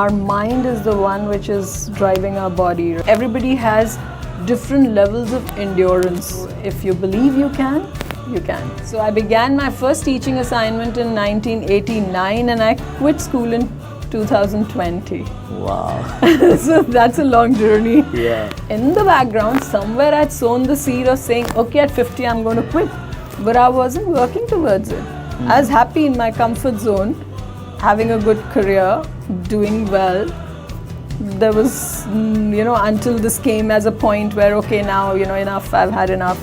Our mind is the one which is driving our body. Everybody has different levels of endurance. If you believe you can, you can. So I began my first teaching assignment in 1989 and I quit school in 2020. Wow. So that's a long journey. Yeah. In the background, somewhere I'd sown the seed of saying, okay, at 50 I'm going to quit. But I wasn't working towards it. I was happy in my comfort zone, having a good career, doing well. There was, until this came as a point where, okay, now, enough, I've had enough.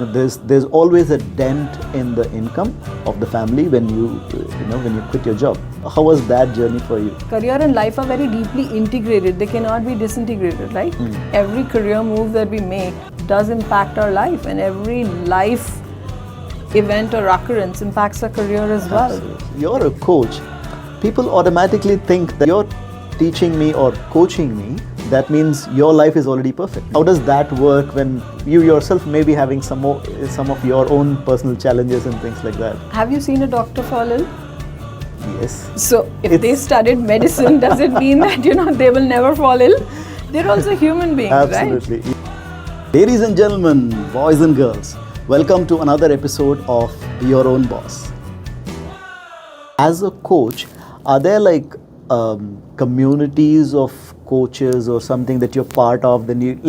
There's always a dent in the income of the family when you quit your job. How was that journey for you? Career and life are very deeply integrated. They cannot be disintegrated, right? Every career move that we make does impact our life, and every life event or occurrence impacts our career as well. Absolutely. You're a coach. People automatically think that you're teaching me or coaching me. That means your life is already perfect. How does that work when you yourself may be having some of your own personal challenges and things like that? Have you seen a doctor fall ill? Yes. So if they studied medicine, does it mean that they will never fall ill? They're also human beings, Absolutely. Right? Ladies and gentlemen, boys and girls, welcome to another episode of Your Own Boss. As a coach, are there communities of coaches or something that you're part of? Then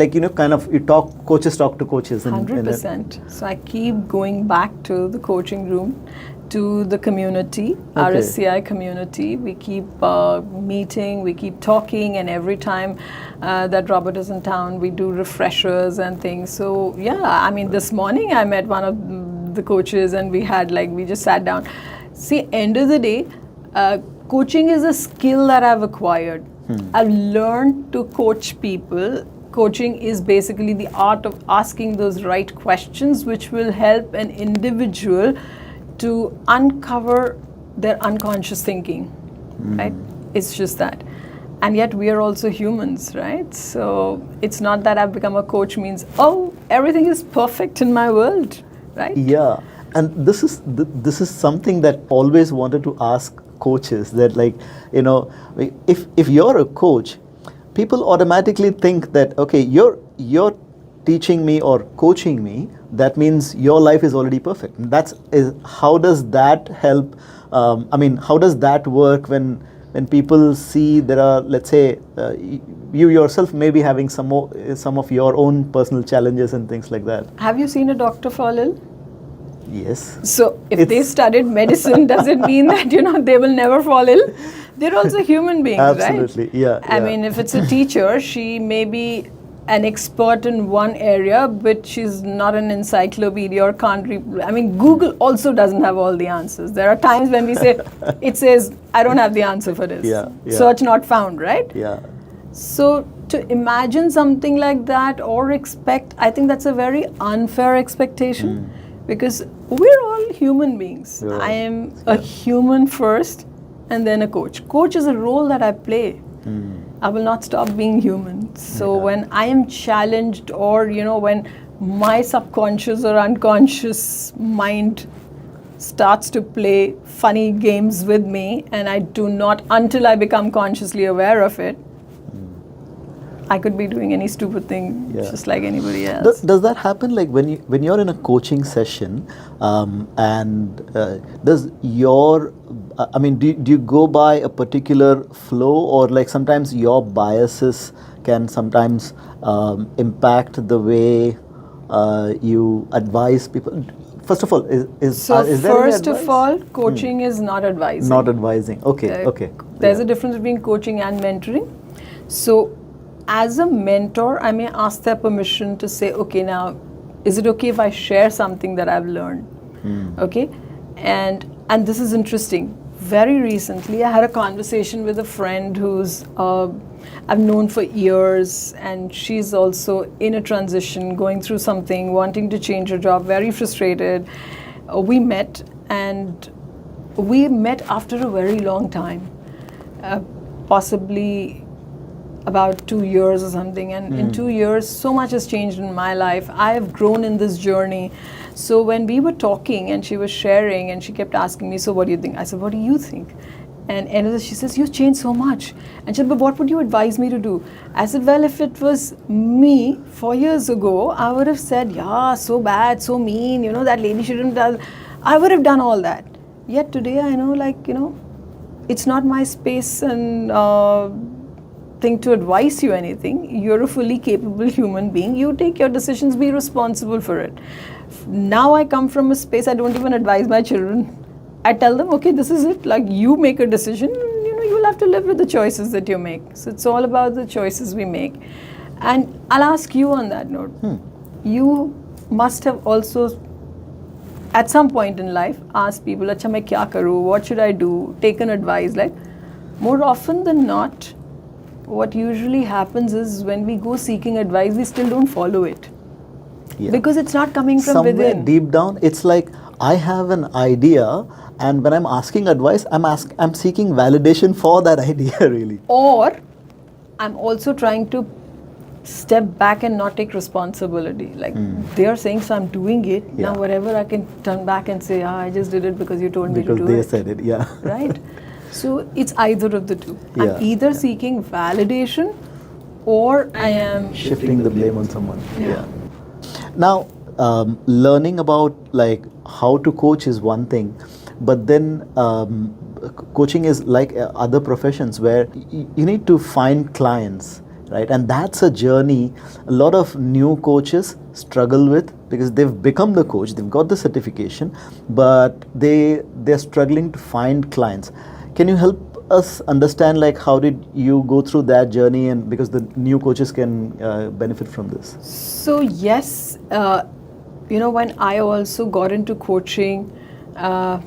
coaches talk to coaches. 100%. So I keep going back to the coaching room, to the community, RSCI community. We keep meeting, we keep talking, and every time that Robert is in town, we do refreshers and things. So yeah, this morning I met one of the coaches and we just sat down. See, end of the day, coaching is a skill that I've acquired. I've learned to coach people. Coaching is basically the art of asking those right questions which will help an individual to uncover their unconscious thinking, right? It's just that. And yet we are also humans, right? So it's not that I've become a coach means, oh, everything is perfect in my world, right? Yeah, and this is something that I always wanted to ask coaches, that if you're a coach, people automatically think that, okay, you're teaching me or coaching me, that means your life is already perfect. How does that help? How does that work when people see there are, let's say, you yourself may be having some of your own personal challenges and things like that? Have you seen a doctor fall ill? Yes. So if they studied medicine, does it mean that they will never fall ill? They're also human beings, Absolutely. right? Yeah. If it's a teacher, she may be an expert in one area, but she's not an encyclopedia or can't read. Google also doesn't have all the answers. There are times when we say, it says, I don't have the answer for this. Yeah. Search not found, right? Yeah. So to imagine something like that or expect, I think that's a very unfair expectation. Because we're all human beings. Yeah. I am a human first and then a coach. Coach is a role that I play. I will not stop being human. So when I am challenged or, when my subconscious or unconscious mind starts to play funny games with me and I do not, until I become consciously aware of it, I could be doing any stupid thing just like anybody else. Does that happen when you're in a coaching session does your do you go by a particular flow, or sometimes your biases can sometimes impact the way you advise people? First of all, is there any first advice? of all, coaching is not advising. Not advising. Okay. There's a difference between coaching and mentoring. So as a mentor, I may ask their permission to say, okay, now, is it okay if I share something that I've learned? Okay? And this is interesting. Very recently, I had a conversation with a friend who's I've known for years, and she's also in a transition, going through something, wanting to change her job, very frustrated. We met after a very long time, possibly about 2 years or something, and in 2 years so much has changed in my life. I have grown in this journey. So when we were talking and she was sharing and she kept asking me, so what do you think? I said, what do you think? And she says, "You've changed so much." And she said, "But what would you advise me to do?" I said, "Well, if it was me 4 years ago, I would have said, yeah, so bad, so mean, that lady shouldn't have." I would have done all that. Yet today I know, it's not my space and thing to advise you anything. You're a fully capable human being. You take your decisions, be responsible for it. Now I come from a space I don't even advise my children. I tell them, okay, this is it. You make a decision, you'll have to live with the choices that you make. So it's all about the choices we make. And I'll ask you on that note. You must have also, at some point in life, asked people, "Acha, main kya karu? What should I do?" Taken advice. More often than not, what usually happens is when we go seeking advice, we still don't follow it. Yeah. Because it's not coming from somewhere within. Deep down, it's like I have an idea, and when I'm asking advice, I'm seeking validation for that idea, really. Or I'm also trying to step back and not take responsibility. They are saying, so I'm doing it. Yeah. Now whatever, I can turn back and say, I just did it because you told me to do it. Because they said it, yeah. Right? So it's either of the two. Yeah. I'm either seeking validation, or I am shifting the blame on someone. Yeah. Now, learning about how to coach is one thing, but then coaching is like other professions where you need to find clients, right? And that's a journey a lot of new coaches struggle with, because they've become the coach, they've got the certification, but they're struggling to find clients. Can you help us understand how did you go through that journey, and because the new coaches can benefit from this? So yes, when I also got into coaching, I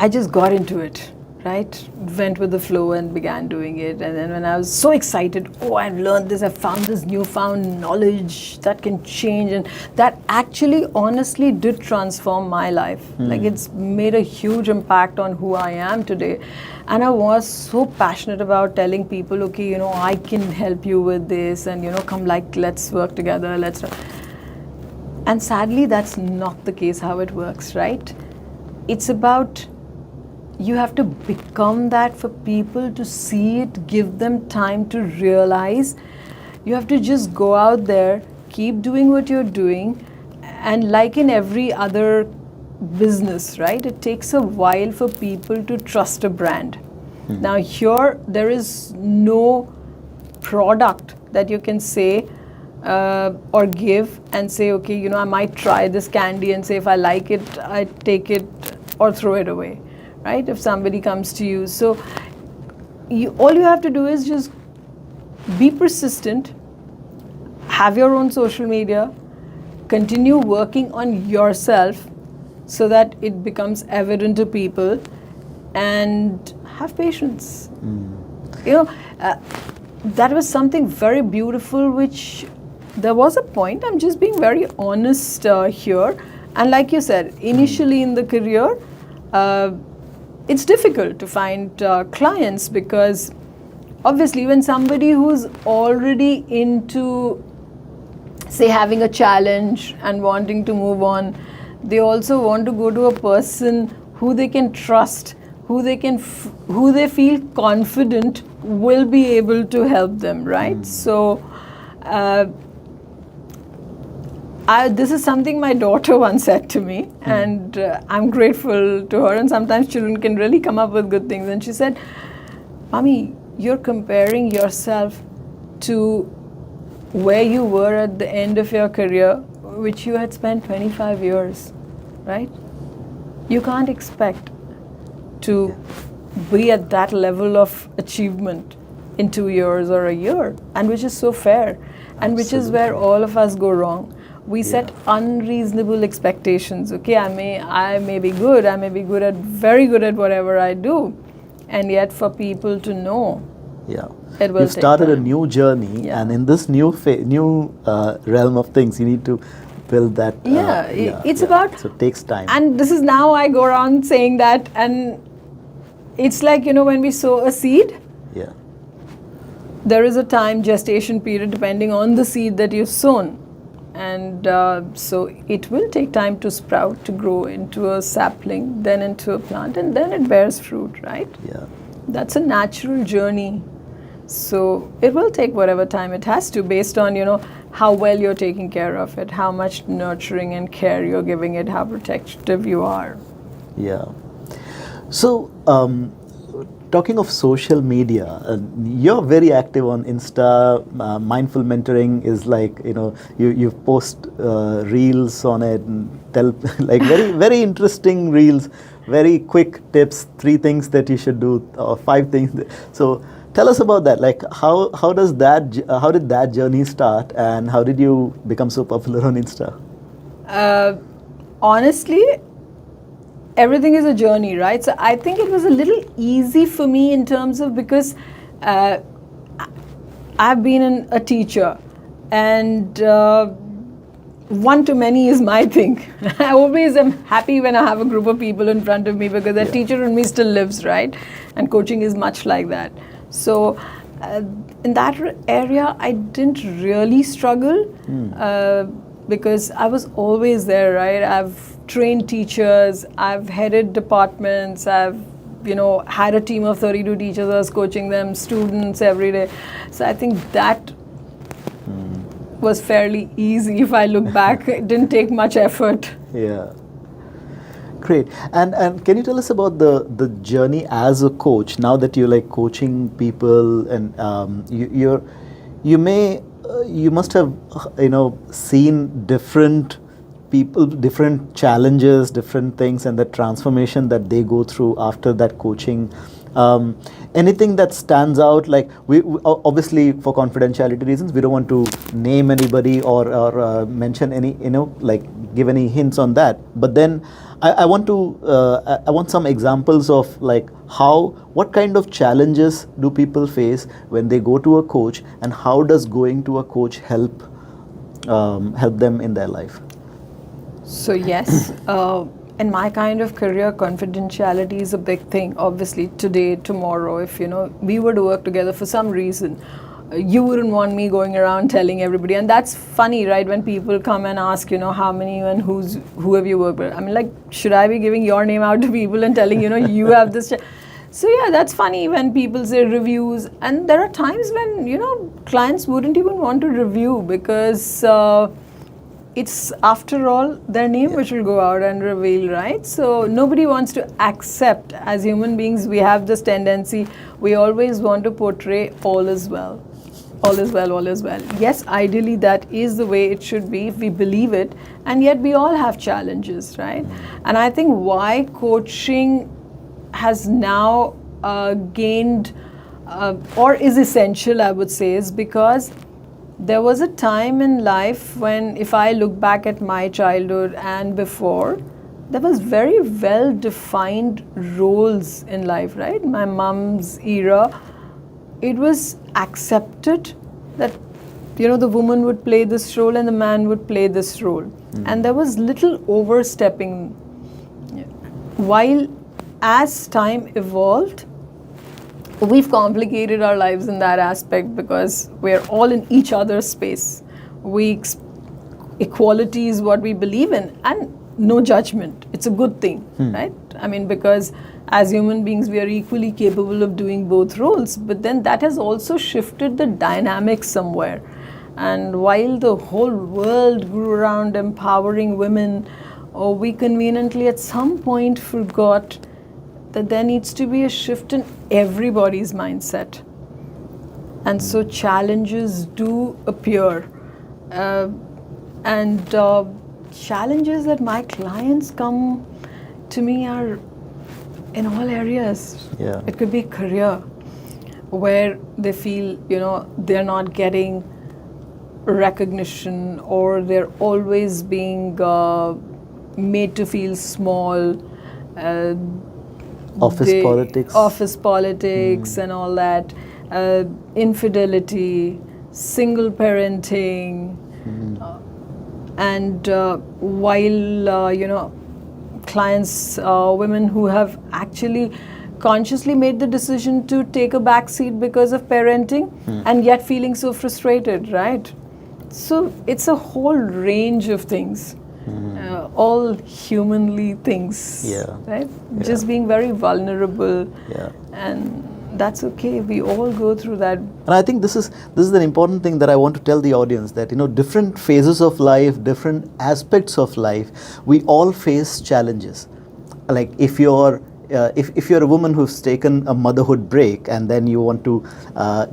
just got into it, right? Went with the flow and began doing it. And then when I was so excited, I've learned this, I've found this newfound knowledge that can change, and that actually honestly did transform my life. It's made a huge impact on who I am today. And I was so passionate about telling people, okay, I can help you with this, and come, let's work together, And sadly, that's not the case how it works, right? It's about, you have to become that for people to see it, give them time to realize. You have to just go out there, keep doing what you're doing, and like in every other business, right? It takes a while for people to trust a brand. Now here, there is no product that you can say or give and say, okay, I might try this candy and say if I like it, I take it or throw it away, right? If somebody comes to you. So all you have to do is just be persistent, have your own social media, continue working on yourself so that it becomes evident to people, and have patience. That was something very beautiful, which there was a point, I'm just being very honest here, and like you said, initially in the career, it's difficult to find clients, because obviously when somebody who's already into, say, having a challenge and wanting to move on, they also want to go to a person who they can trust, who they feel confident will be able to help them, right? So this is something my daughter once said to me, and I'm grateful to her, and sometimes children can really come up with good things. And she said, "Mommy, you're comparing yourself to where you were at the end of your career, which you had spent 25 years, right? You can't expect to be at that level of achievement in 2 years or a year, and which is so fair, and which is where all of us go wrong. We set unreasonable expectations. Okay, I may be good, very good at whatever I do, and yet for people to know, it will You've started take a time. new journey, and in this new realm of things, you need to build that. It's about. So it takes time. And this is now I go around saying that, and it's like, when we sow a seed, there is a time gestation period depending on the seed that you've sown. And so it will take time to sprout, to grow into a sapling, then into a plant, and then it bears fruit, right? Yeah. That's a natural journey. So it will take whatever time it has to, based on, how well you're taking care of it, how much nurturing and care you're giving it, how protective you are. Yeah. So, talking of social media, you're very active on Insta. Mindful mentoring is like, you post reels on it and tell like very interesting reels, very quick tips, 3 things that you should do, or 5 things. So tell us about that. Like how did that journey start, and how did you become so popular on Insta? Honestly, everything is a journey, right? So I think it was a little easy for me in terms of, because I've been a teacher, and one to many is my thing. I always am happy when I have a group of people in front of me, because that teacher in me still lives, right? And coaching is much like that. So in that area, I didn't really struggle because I was always there, right? I've trained teachers, I've headed departments, I've had a team of 32 teachers. I was coaching them, students every day. So I think that was fairly easy. If I look back, it didn't take much effort. Yeah. Great. And can you tell us about the journey as a coach, now that you're like coaching people, and you must have seen different people, different challenges, different things, and the transformation that they go through after that coaching. Anything that stands out? Like we obviously, for confidentiality reasons, we don't want to name anybody or mention any, like give any hints on that. But then I want some examples of like what kind of challenges do people face when they go to a coach, and how does going to a coach help them in their life? So yes, in my kind of career, confidentiality is a big thing. Obviously, today, tomorrow, if we were to work together for some reason, you wouldn't want me going around telling everybody. And that's funny, right? When people come and ask, how many and who have you worked with? I mean, like, should I be giving your name out to people and telling, you have this? So yeah, that's funny when people say reviews. And there are times when, clients wouldn't even want to review, because it's, after all, their name which will go out and reveal, right? So nobody wants to accept. As human beings, we have this tendency, we always want to portray all is well. All is well, all is well. Yes, ideally that is the way it should be if we believe it, and yet we all have challenges, right? And I think why coaching has now gained or is essential, I would say, is because there was a time in life when, if I look back at my childhood and before, there was very well defined roles in life, right? My mom's era, it was accepted that the woman would play this role and the man would play this role, and there was little overstepping. While as time evolved, we've complicated our lives in that aspect, because we're all in each other's space. Equality is what we believe in, and no judgment. It's a good thing, right? I mean, because as human beings, we are equally capable of doing both roles, but then that has also shifted the dynamic somewhere. And while the whole world grew around empowering women, we conveniently at some point forgot that there needs to be a shift in everybody's mindset. And so challenges do appear. And challenges that my clients come to me are in all areas. Yeah. It could be career, where they feel, they're not getting recognition, or they're always being made to feel small. Office politics and all that, infidelity, single parenting, and while clients, women who have actually consciously made the decision to take a back seat because of parenting, and yet feeling so frustrated, right? So it's a whole range of things, all humanly things, Yeah. right? Yeah. Just being very vulnerable, Yeah. and that's okay. We all go through that. And I think this is an important thing that I want to tell the audience, that different phases of life, different aspects of life, we all face challenges. Like if you're a woman who's taken a motherhood break and then you want to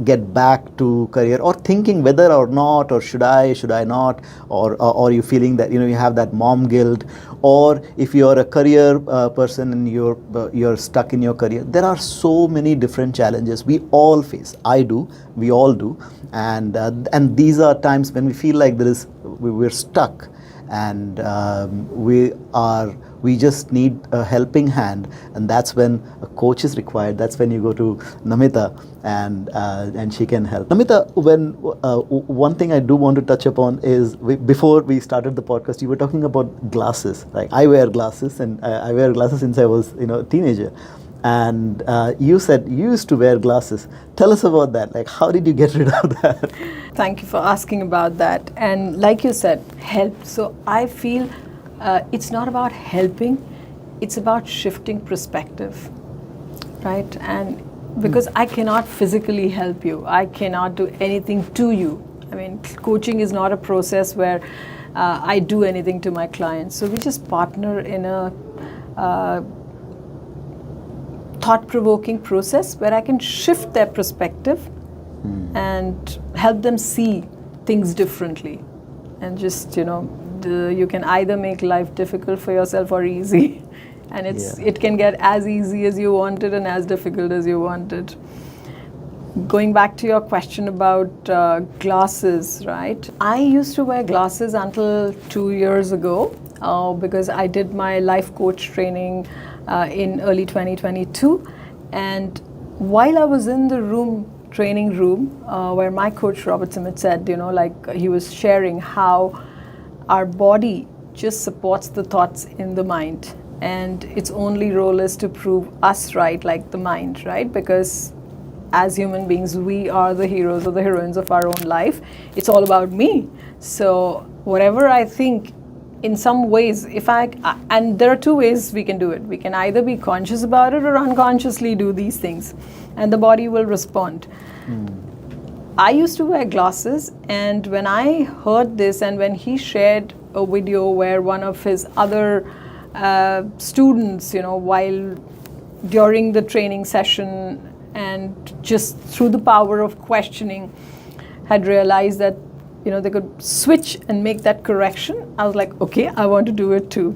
get back to career, or thinking whether or not, or should I not, or you feeling that you have that mom guilt, or if you're a career person and you're stuck in your career, there are so many different challenges we all face. We all do, and these are times when we feel like we're stuck, and we just need a helping hand, and that's when a coach is required. That's when you go to Namita, and she can help. Namita, when one thing I do want to touch upon is, before we started the podcast, you were talking about glasses. Like, I wear glasses, and I wear glasses since I was a teenager. And you said you used to wear glasses. Tell us about that. Like, how did you get rid of that? Thank you for asking about that. And like you said, help. So I feel it's not about helping, it's about shifting perspective, right? And because I cannot physically help you, I cannot do anything to you. I mean, coaching is not a process where I do anything to my clients. So we just partner in a thought-provoking process where I can shift their perspective and help them see things differently. And just, you can either make life difficult for yourself or easy. And it can get as easy as you want it and as difficult as you want it. Going back to your question about glasses, right? I used to wear glasses until 2 years ago because I did my life coach training in early 2022. And while I was in the training room, where my coach Robert Simmet said, he was sharing how our body just supports the thoughts in the mind, and its only role is to prove us right, like the mind, right? Because as human beings, we are the heroes or the heroines of our own life. It's all about me. So whatever I think, in some ways, and there are two ways we can do it. We can either be conscious about it or unconsciously do these things, and the body will respond. I used to wear glasses, and when I heard this, and when he shared a video where one of his other students, while during the training session and just through the power of questioning, had realized that they could switch and make that correction, I was like, okay, I want to do it too.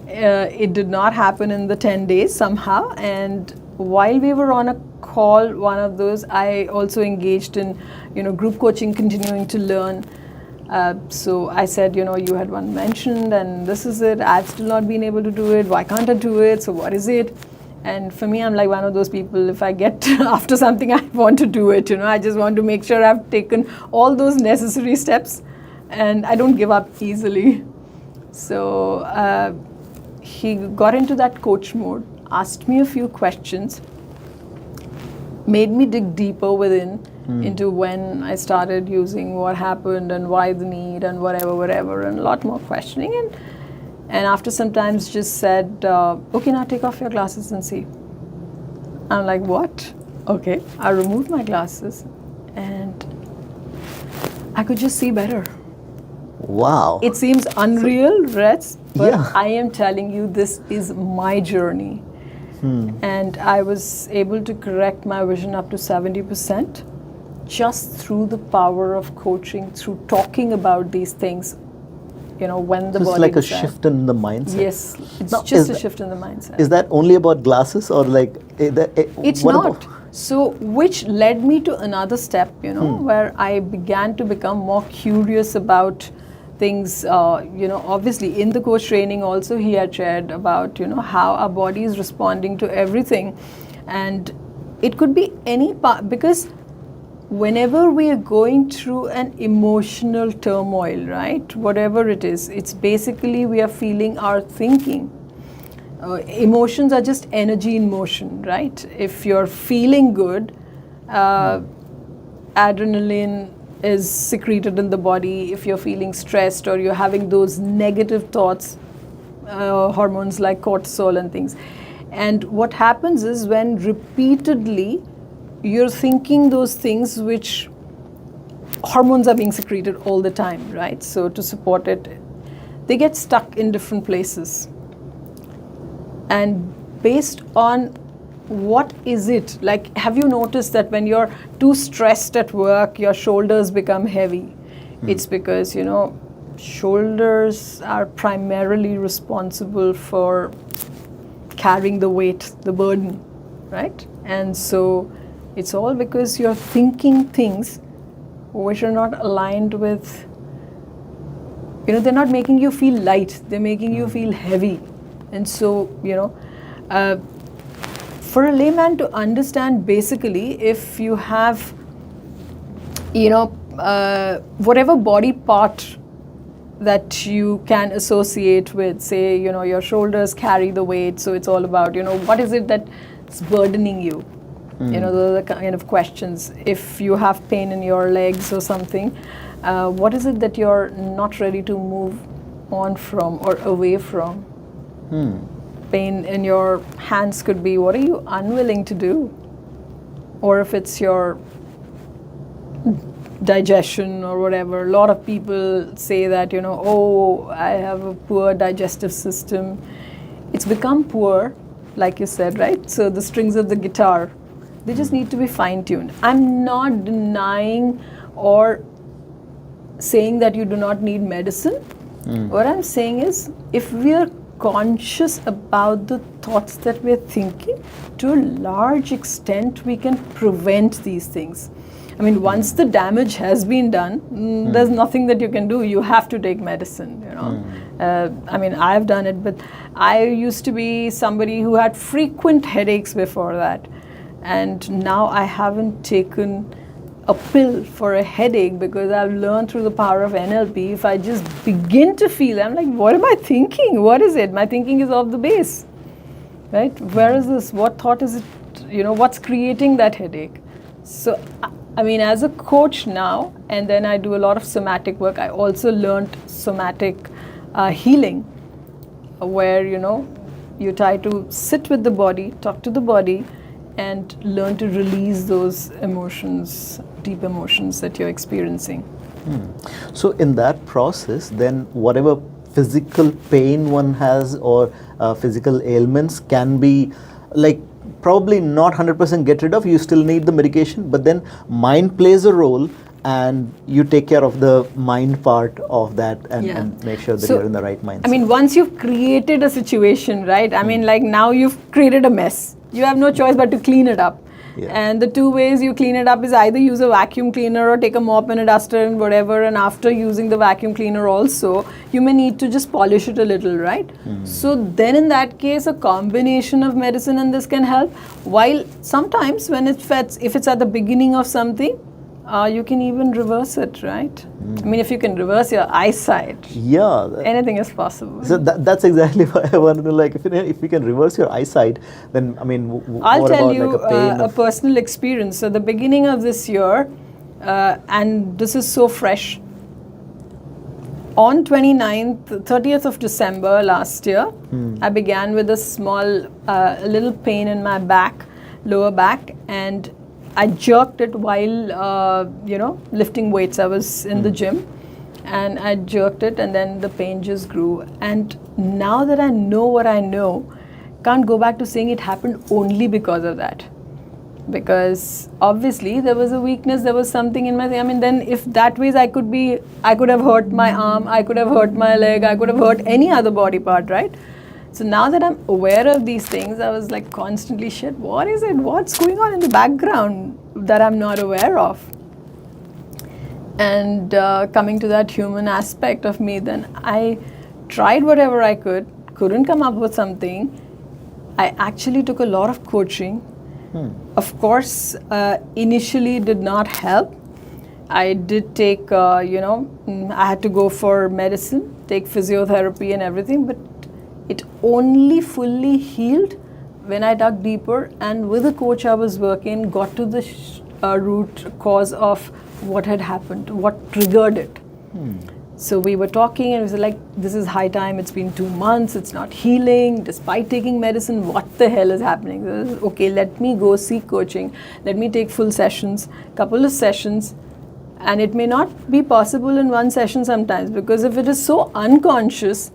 It did not happen in the 10 days somehow, and while we were on a call, one of those, I also engaged in group coaching, continuing to learn. So I said, you had one mentioned, and this is it. I've still not been able to do it. Why can't I do it? So what is it? And for me, I'm like one of those people, if I get after something, I want to do it. I just want to make sure I've taken all those necessary steps, and I don't give up easily. So he got into that coach mode, asked me a few questions, made me dig deeper within into when I started using, what happened, and why the need, and whatever, and a lot more questioning. And after some time just said, okay, now take off your glasses and see. I'm like, what? Okay. I removed my glasses and I could just see better. Wow. It seems unreal, Reds, but Yeah. I am telling you, this is my journey. And I was able to correct my vision up to 70% just through the power of coaching, through talking about these things, when the body It's like a decides. shift in the mindset. Yes, it's Now, just a shift in the mindset. Is that only about glasses, or like It's what not. about- So, which led me to another step, where I began to become more curious about things. Obviously in the coach training also, he had shared about, how our body is responding to everything. And it could be any part, because whenever we are going through an emotional turmoil, right, whatever it is, it's basically we are feeling our thinking. Emotions are just energy in motion, right? If you're feeling good, adrenaline is secreted in the body if you're feeling stressed or you're having those negative thoughts, hormones like cortisol and things. And what happens is when repeatedly you're thinking those things, which hormones are being secreted all the time, right? So to support it, they get stuck in different places. And based on what is it, like, have you noticed that when you're too stressed at work, your shoulders become heavy? It's because, you know, shoulders are primarily responsible for carrying the weight, the burden, right? And so it's all because you're thinking things which are not aligned with, you know, they're not making you feel light, they're making you feel heavy. And so, you know, for a layman to understand, basically, if you have, you know, whatever body part that you can associate with, say, you know, your shoulders carry the weight, so it's all about, you know, what is it that's burdening you? You know, those are the kind of questions. If you have pain in your legs or something, what is it that you're not ready to move on from or away from? Pain in your hands could be, what are you unwilling to do? Or if it's your digestion or whatever, a lot of people say that, you know, oh, I have a poor digestive system. It's become poor, like you said, right? So the strings of the guitar, they just need to be fine-tuned. I'm not denying or saying that you do not need medicine. What I'm saying is, if we are conscious about the thoughts that we're thinking, to a large extent we can prevent these things. I mean, once the damage has been done, there's nothing that you can do. You have to take medicine, you know. I mean, I've done it, but I used to be somebody who had frequent headaches before that. And now I haven't taken a pill for a headache because I've learned through the power of NLP, if I just begin to feel, I'm like, what am I thinking? What is it? My thinking is off the base, right? Where is this? What thought is it? You know, what's creating that headache? So, I mean, as a coach now, and then I do a lot of somatic work, I also learned somatic healing, where, you know, you try to sit with the body, talk to the body, and learn to release those emotions, deep emotions that you're experiencing. So in that process, then whatever physical pain one has or physical ailments can be, like, probably not 100% get rid of, you still need the medication, but then mind plays a role and you take care of the mind part of that and make sure that you're in the right mindset. I mean, once you've created a situation, right? I mean, like, now you've created a mess. You have no choice but to clean it up. And the two ways you clean it up is either use a vacuum cleaner or take a mop and a duster and whatever, and after using the vacuum cleaner also, you may need to just polish it a little, right? So then in that case, a combination of medicine and this can help. While sometimes when if it's at the beginning of something, you can even reverse it, right? I mean, if you can reverse your eyesight, anything is possible. So that's exactly why I wanted to, like, if you can reverse your eyesight, then, I mean, I'll tell about, you like, a pain a personal experience. So the beginning of this year, and this is so fresh, on 30th of December last year, I began with a small, little pain in my back, lower back, and I jerked it while, you know, lifting weights. I was in the gym and I jerked it, and then the pain just grew. And now that I know what I know, can't go back to saying it happened only because of that. Because obviously there was a weakness, there was something in my thing. I mean, then if that ways I could have hurt my arm, I could have hurt my leg, I could have hurt any other body part, right? So now that I'm aware of these things, I was like constantly, shit, what is it? What's going on in the background that I'm not aware of? And coming to that human aspect of me, then I tried whatever I couldn't come up with something. I actually took a lot of coaching. Of course, initially did not help. I did take, you know, I had to go for medicine, take physiotherapy and everything, but it only fully healed when I dug deeper, and with the coach I was working, got to the a root cause of what had happened, what triggered it. So we were talking and it was like, this is high time, it's been 2 months, it's not healing, despite taking medicine, what the hell is happening? So, okay, let me go seek coaching, let me take full sessions, couple of sessions, and it may not be possible in one session sometimes, because if it is so unconscious,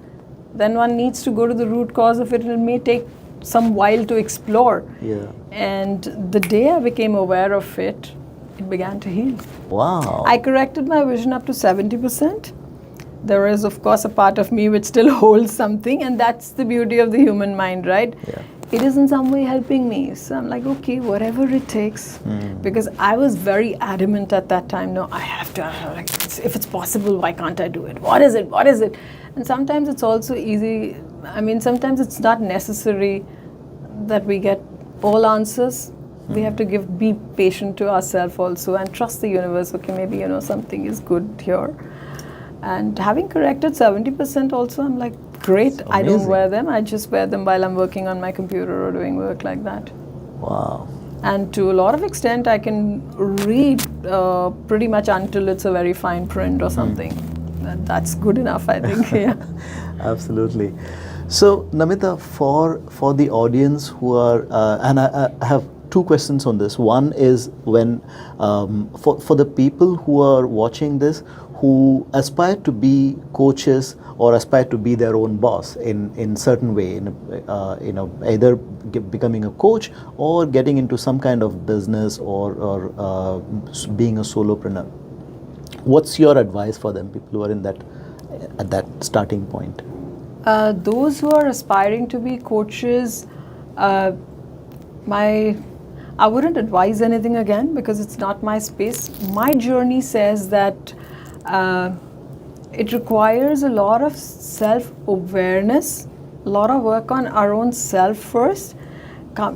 then one needs to go to the root cause of it, and it may take some while to explore. Yeah. And the day I became aware of it, it began to heal. Wow. I corrected my vision up to 70%. There is, of course, a part of me which still holds something, and that's the beauty of the human mind, right? Yeah. It is in some way helping me. So I'm like, okay, whatever it takes. Because I was very adamant at that time, no, I have to, like, if it's possible, why can't I do it? What is it? What is it? And sometimes it's also easy. I mean, sometimes it's not necessary that we get all answers. We have to be patient to ourselves also and trust the universe. Okay, maybe, something is good here. And having corrected 70% also, I'm like, great, I don't wear them. I just wear them while I'm working on my computer or doing work like that. Wow. And to a lot of extent, I can read pretty much until it's a very fine print or something. That's good enough, I think. Yeah. Absolutely. So, Namita, for the audience who are, and I have 2 questions on this. One is when, for the people who are watching this, who aspire to be coaches or aspire to be their own boss in certain way, either becoming a coach or getting into some kind of business or being a solopreneur. What's your advice for them, people who are at that starting point? Those who are aspiring to be coaches, I wouldn't advise anything again, because it's not my space. My journey says that it requires a lot of self-awareness, a lot of work on our own self first,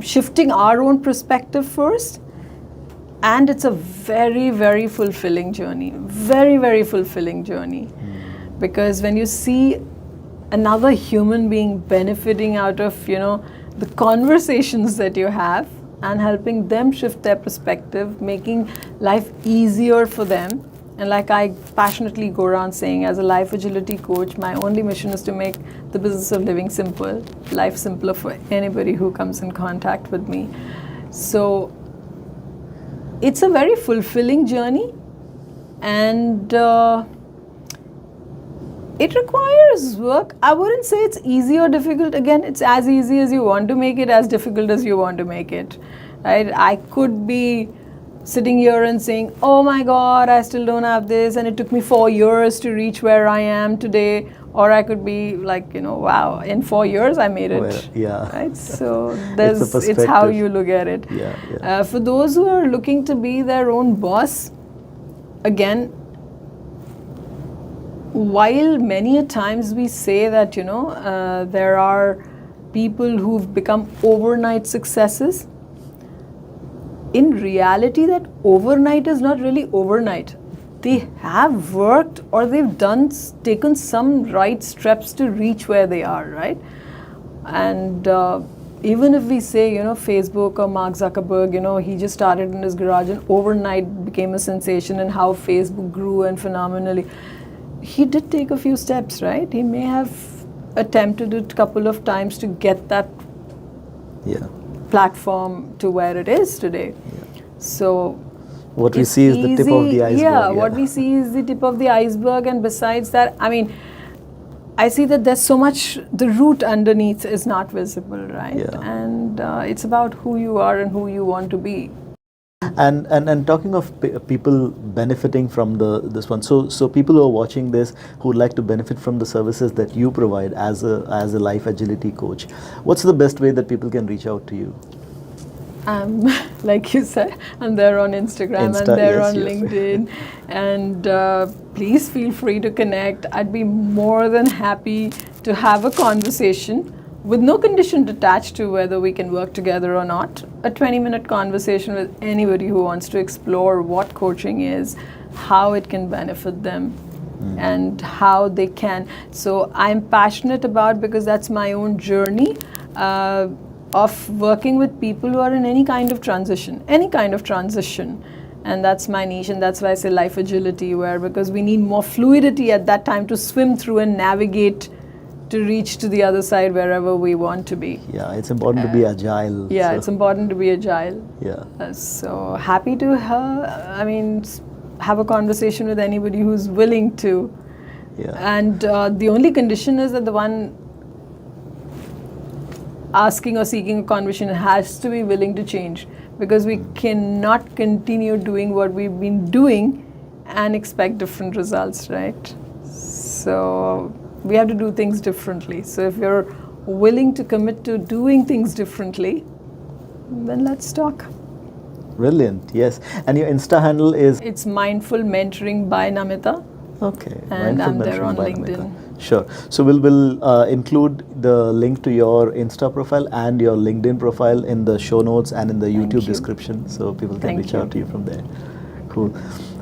shifting our own perspective first, and it's a very, very fulfilling journey, very, very fulfilling journey. Because when you see another human being benefiting out of, the conversations that you have and helping them shift their perspective, making life easier for them. And like I passionately go around saying, as a life agility coach, my only mission is to make the business of living simple, life simpler for anybody who comes in contact with me. So it's a very fulfilling journey, and it requires work. I wouldn't say it's easy or difficult. Again, it's as easy as you want to make it, as difficult as you want to make it, right? I could be sitting here and saying, oh my God, I still don't have this, and it took me 4 years to reach where I am today. Or I could be like, wow, in 4 years I made it. Well, yeah. Right? So it's how you look at it. Yeah. For those who are looking to be their own boss, again, while many a times we say that, there are people who've become overnight successes, in reality, that overnight is not really overnight. They have worked, or they've taken some right steps to reach where they are, right? And even if we say, Facebook or Mark Zuckerberg, he just started in his garage and overnight became a sensation, and how Facebook grew and phenomenally. He did take a few steps, right? He may have attempted it a couple of times to get that platform to where it is today. So what we see is the tip of the iceberg. Yeah, what we see is the tip of the iceberg, and besides that, I see that there's so much, the root underneath is not visible, right? Yeah. And it's about who you are and who you want to be. And talking of people benefiting from this one, so people who are watching this who would like to benefit from the services that you provide as a life agility coach, what's the best way that people can reach out to you? Like you said, I'm there on Instagram, and there on LinkedIn, and please feel free to connect. I'd be more than happy to have a conversation with no condition attached to whether we can work together or not. A 20-minute conversation with anybody who wants to explore what coaching is, how it can benefit them, and how they can. So I'm passionate about, because that's my own journey of working with people who are in any kind of transition, And that's my niche, and that's why I say life agility, where because we need more fluidity at that time to swim through and navigate to reach to the other side wherever we want to be. Yeah, it's important to be agile. Yeah, so- it's important to be agile. Yeah. So happy to have a conversation with anybody who's willing to. Yeah. And the only condition is that the one asking or seeking a conversation has to be willing to change, because we cannot continue doing what we've been doing and expect different results, right? So we have to do things differently. So if you're willing to commit to doing things differently, then let's talk. Brilliant. Yes. And your Insta handle is It's Mindful Mentoring by Namita. okay. And Mindful I'm there Mentoring on by LinkedIn. Namita. Sure. So we'll include the link to your Insta profile and your LinkedIn profile in the show notes and in the YouTube you. description, so people can Thank reach you. out to you from there. Cool.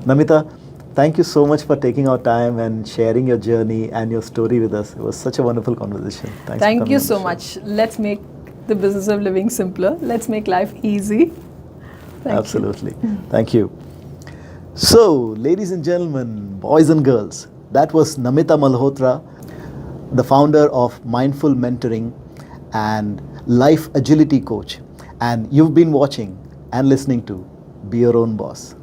Namita, thank you so much for taking our time and sharing your journey and your story with us. It was such a wonderful conversation. Thanks for Thank coming you on the so show. much. Let's make the business of living simpler. Let's make life easy. Thank Absolutely. Thank you. So, ladies and gentlemen, boys and girls, that was Namita Malhotra, the founder of Mindful Mentoring and Life Agility Coach. And you've been watching and listening to Be Your Own Boss.